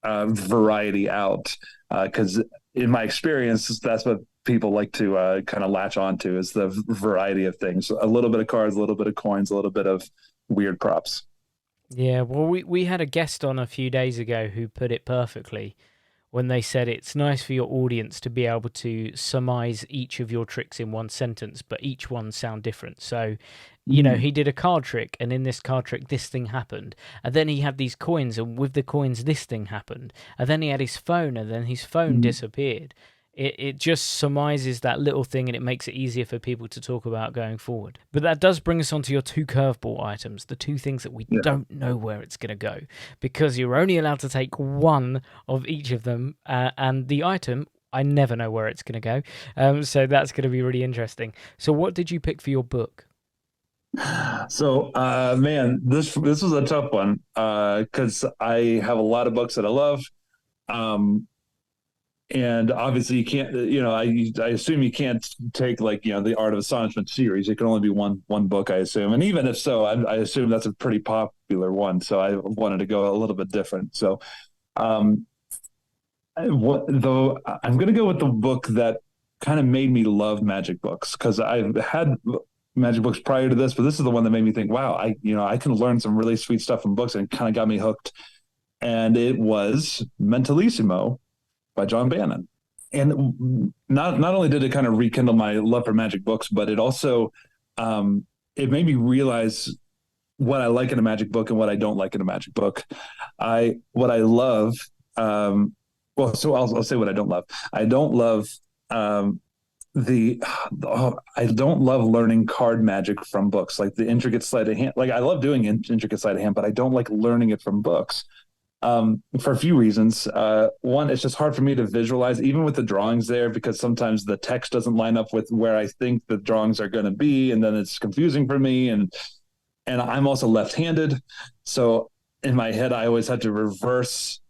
variety out because in my experience, that's what people like to kind of latch onto is the variety of things. A little bit of cards, a little bit of coins, a little bit of weird props. Yeah, well, we had a guest on a few days ago who put it perfectly when they said it's nice for your audience to be able to surmise each of your tricks in one sentence, but each one sound different. So, he did a card trick, and in this card trick, this thing happened. And then he had these coins, and with the coins, this thing happened. And then he had his phone, and then his phone disappeared. It just surmises that little thing, and it makes it easier for people to talk about going forward. But that does bring us on to your 2 curveball items, the 2 things that we don't know where it's going to go, because you're only allowed to take one of each of them, and the item, I never know where it's going to go. So that's going to be really interesting. So what did you pick for your book? So, man, this was a tough one because I have a lot of books that I love. And obviously you can't, I assume you can't take the Art of Astonishment series. It can only be one book, I assume. And even if so, I assume that's a pretty popular one. So I wanted to go a little bit different. So, I'm going to go with the book that kind of made me love magic books because I've had magic books prior to this, but this is the one that made me think, wow, I can learn some really sweet stuff from books, and kind of got me hooked. And it was Mentalissimo by John Bannon. And not only did it kind of rekindle my love for magic books, but it also it made me realize what I like in a magic book and what I don't like in a magic book. What I love, so I'll say what I don't love. I don't love I don't love learning card magic from books, like the intricate sleight of hand. Like I love doing intricate sleight of hand, but I don't like learning it from books. For a few reasons. One, it's just hard for me to visualize, even with the drawings there, because sometimes the text doesn't line up with where I think the drawings are going to be, and then it's confusing for me. And I'm also left-handed, so in my head, I always had to reverse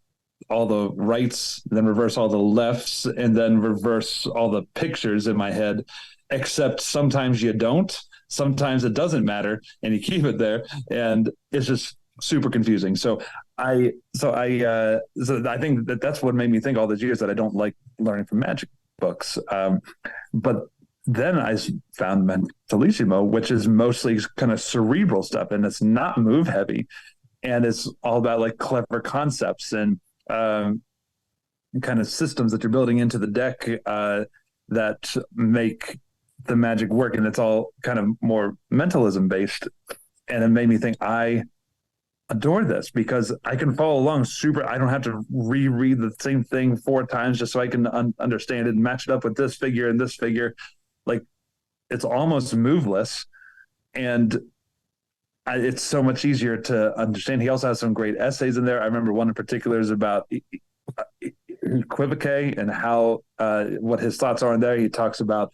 all the rights, then reverse all the lefts, and then reverse all the pictures in my head. Except sometimes you don't. Sometimes it doesn't matter, and you keep it there, and it's just super confusing. So I think that's what made me think all these years that I don't like learning from magic books. But then I found Mentalissimo, which is mostly kind of cerebral stuff, and it's not move heavy, and it's all about clever concepts and kind of systems that you're building into the deck that make the magic work, and it's all kind of more mentalism based. And it made me think, I adore this because I can follow along I don't have to reread the same thing 4 times just so I can understand it and match it up with this figure and this figure. It's almost moveless, and it's so much easier to understand. He also has some great essays in there. I remember one in particular is about equivoque and how what his thoughts are in there. He talks about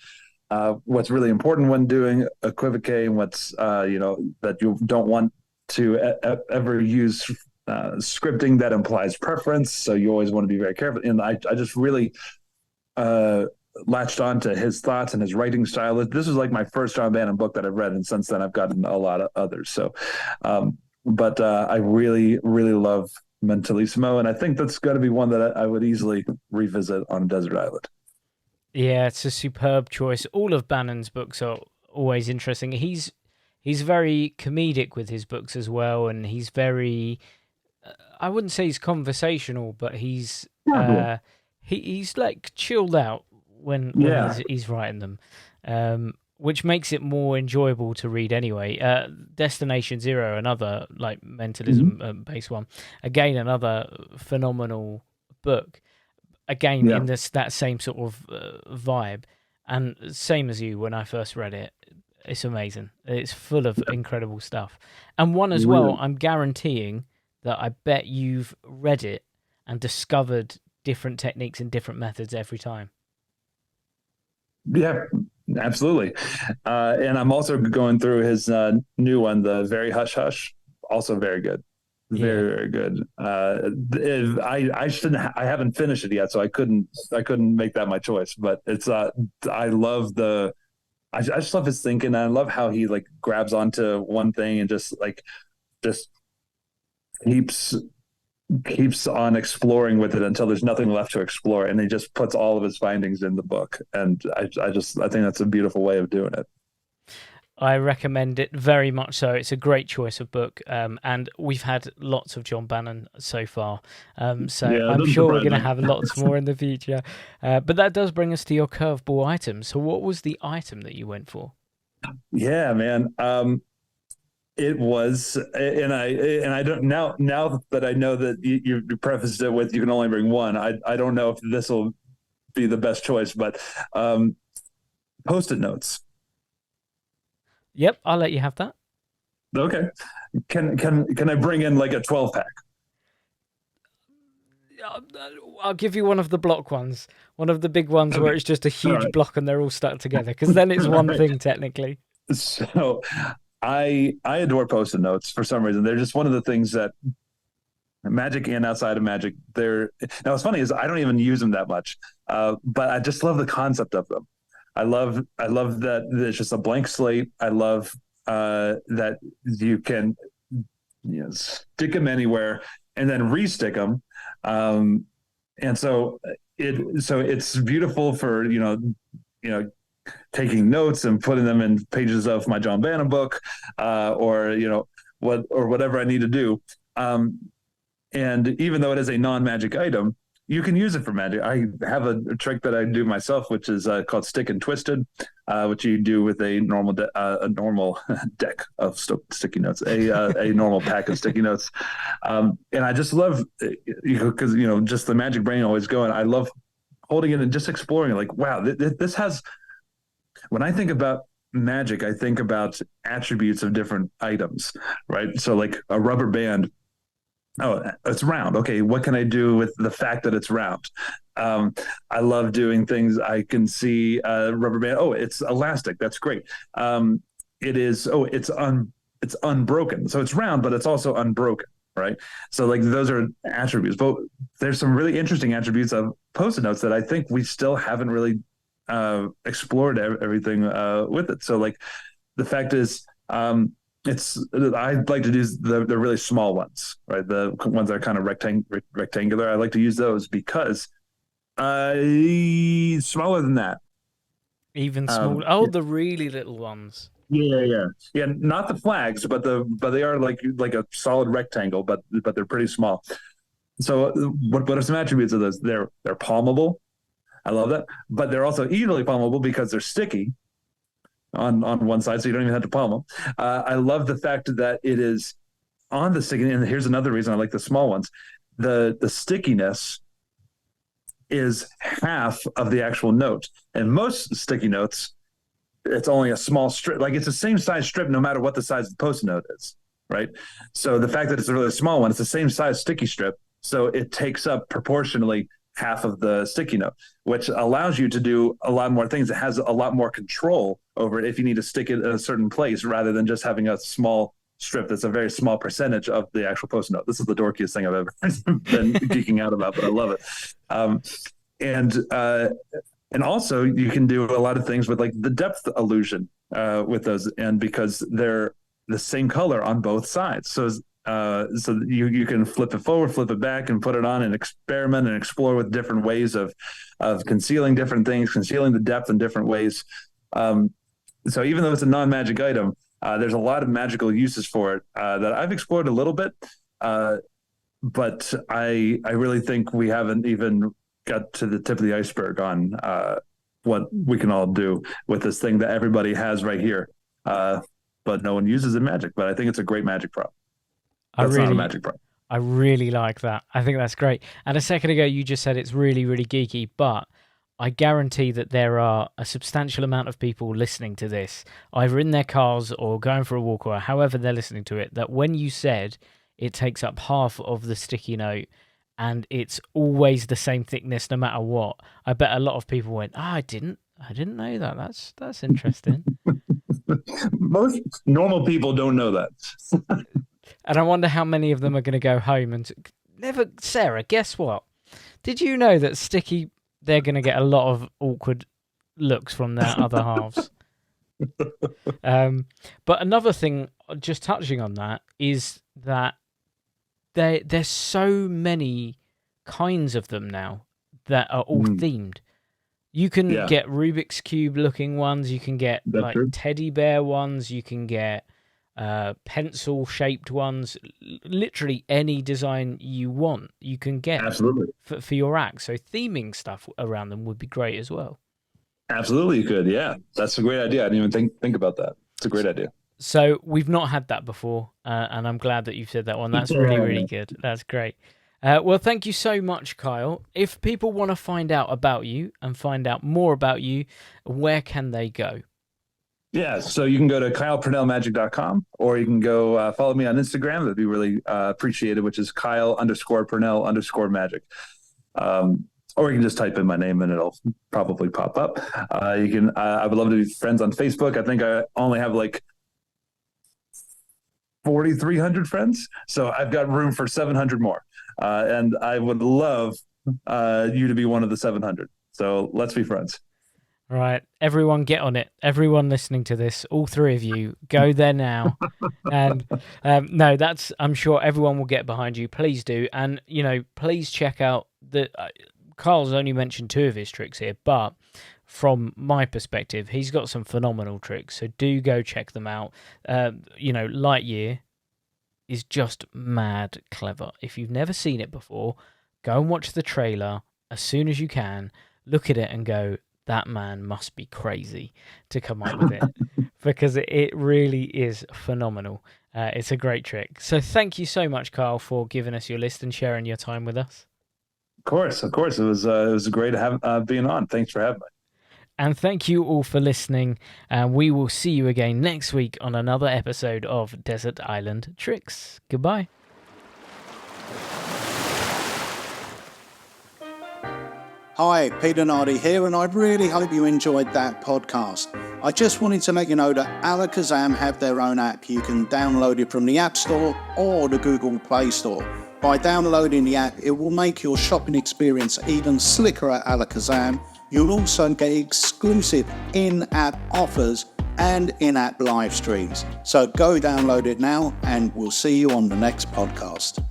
what's really important when doing equivoque, and what's that you don't want to ever use scripting that implies preference. So you always want to be very careful. And I just really latched on to his thoughts and his writing style. This was like my first John Bannon book that I've read, and since then I've gotten a lot of others. So, but I really, really love Mentalissimo, and I think that's going to be one that I would easily revisit on Desert Island. Yeah, it's a superb choice. All of Bannon's books are always interesting. He's very comedic with his books as well, and he's very I wouldn't say he's conversational, but he's he's like chilled out when he's writing them, which makes it more enjoyable to read anyway. Destination Zero, another like mentalism based one, again another phenomenal book. Again, in that same sort of vibe, and same as you when I first read it, it's amazing. It's full of incredible stuff, and one as well. I'm guaranteeing that I bet you've read it and discovered different techniques and different methods every time. Yeah, absolutely. And I'm also going through his new one, the Very Hush Hush, also very good. Very, very good. I haven't finished it yet, so I couldn't make that my choice. But it's I love I just love his thinking. I love how he like grabs onto one thing and just keeps on exploring with it until there's nothing left to explore, and he just puts all of his findings in the book. And I think that's a beautiful way of doing it. I recommend it very much so. It's a great choice of book, and we've had lots of John Bannon so far. So I'm sure we're going to have lots more in the future. But that does bring us to your curveball item. So what was the item that you went for? Yeah, man. It was, and I don't now that I know that you prefaced it with you can only bring one. I don't know if this will be the best choice, but Post-it notes. Yep, I'll let you have that. Okay. Can I bring in like a 12-pack? I'll give you one of the block ones, one of the big ones where it's just a huge block and they're all stuck together, because then it's one thing technically. So I adore Post-it notes for some reason. They're just one of the things that Magic and outside of Magic, now what's funny is I don't even use them that much, but I just love the concept of them. I love that it's just a blank slate. I love that you can stick them anywhere and then re-stick them, and so it's beautiful for taking notes and putting them in pages of my John Bannon book, or whatever I need to do. And even though it is a non-magic item, you can use it for magic. I have a trick that I do myself, which is called Stick and Twisted, which you do with a normal deck of sticky notes, a normal pack of sticky notes. And I just love, because just the magic brain always going. I love holding it and just exploring. Like, wow, this has. When I think about magic, I think about attributes of different items, right? So, like a rubber band. Oh, it's round. Okay, what can I do with the fact that it's round? I love doing things. I can see rubber band. Oh, it's elastic. That's great. It is. Oh, it's unbroken. So it's round, but it's also unbroken, right? So like those are attributes. But there's some really interesting attributes of Post-it notes that I think we still haven't really explored everything with it. So like the fact is. I like to do the really small ones, right? The ones that are kind of rectangular. I like to use those because smaller than that. Even smaller. The really little ones. Yeah. Not the flags, but they are like a solid rectangle, but they're pretty small. So what are some attributes of those? They're palmable. I love that, but they're also easily palmable because they're sticky. On one side, so you don't even have to palm them. I love the fact that it is on the sticky, and here's another reason I like the small ones. The stickiness is half of the actual note, and most sticky notes, it's only a small strip. Like it's the same size strip, no matter what the size of the Post-it note is, right? So the fact that it's a really small one, it's the same size sticky strip, so it takes up proportionally half of the sticky note, which allows you to do a lot more things. It has a lot more control over it if you need to stick it in a certain place rather than just having a small strip that's a very small percentage of the actual post note. This is the dorkiest thing I've ever been geeking out about, but I love it. And also you can do a lot of things with like the depth illusion with those, and because they're the same color on both sides. So you can flip it forward, flip it back, and put it on and experiment and explore with different ways of concealing different things, concealing the depth in different ways. So even though it's a non-magic item, there's a lot of magical uses for it that I've explored a little bit. But I really think we haven't even got to the tip of the iceberg on what we can all do with this thing that everybody has right here. But no one uses in Magic. But I think it's a great Magic prop. That's not a Magic prop. I really like that. I think that's great. And a second ago, you just said it's really, really geeky, but I guarantee that there are a substantial amount of people listening to this, either in their cars or going for a walk or however they're listening to it, that when you said it takes up half of the sticky note and it's always the same thickness no matter what, I bet a lot of people went, I didn't know that. That's interesting. Most normal people don't know that. And I wonder how many of them are going to go home and Sarah, guess what? Did you know that sticky, they're going to get a lot of awkward looks from their other halves? But another thing, just touching on that, is that there's so many kinds of them now that are all themed. You can get Rubik's Cube looking ones, you can get teddy bear ones, you can get pencil shaped ones, literally any design you want you can get. Absolutely. For your act. So theming stuff around them would be great as well. Absolutely, you could. Yeah, that's a great idea. I didn't even think about that. It's a great idea. So we've not had that before, and I'm glad that you've said that one. That's really, really good. That's great. Well, thank you so much, Kyle. If people want to find out about you and find out more about you, where can they go? Yeah, so you can go to kylepurnellmagic.com, or you can go follow me on Instagram. That'd be really appreciated, which is Kyle_Purnell_magic. Or you can just type in my name and it'll probably pop up. I would love to be friends on Facebook. I think I only have like 4,300 friends. So I've got room for 700 more. And I would love you to be one of the 700. So let's be friends. Right. Everyone get on it. Everyone listening to this, all three of you, go there now. And no, I'm sure everyone will get behind you. Please do. And, please check out Carl's only mentioned two of his tricks here, but from my perspective, he's got some phenomenal tricks. So do go check them out. Lightyear is just mad clever. If you've never seen it before, go and watch the trailer as soon as you can. Look at it and go, that man must be crazy to come up with it, because it really is phenomenal. It's a great trick. So thank you so much, Kyle, for giving us your list and sharing your time with us. Of course. It was great to have being on. Thanks for having me. And thank you all for listening. And we will see you again next week on another episode of Desert Island Tricks. Goodbye. Hi, Peter Nardi here, and I really hope you enjoyed that podcast. I just wanted to let you know that Alakazam have their own app. You can download it from the App Store or the Google Play Store. By downloading the app, it will make your shopping experience even slicker at Alakazam. You'll also get exclusive in-app offers and in-app live streams. So go download it now, and we'll see you on the next podcast.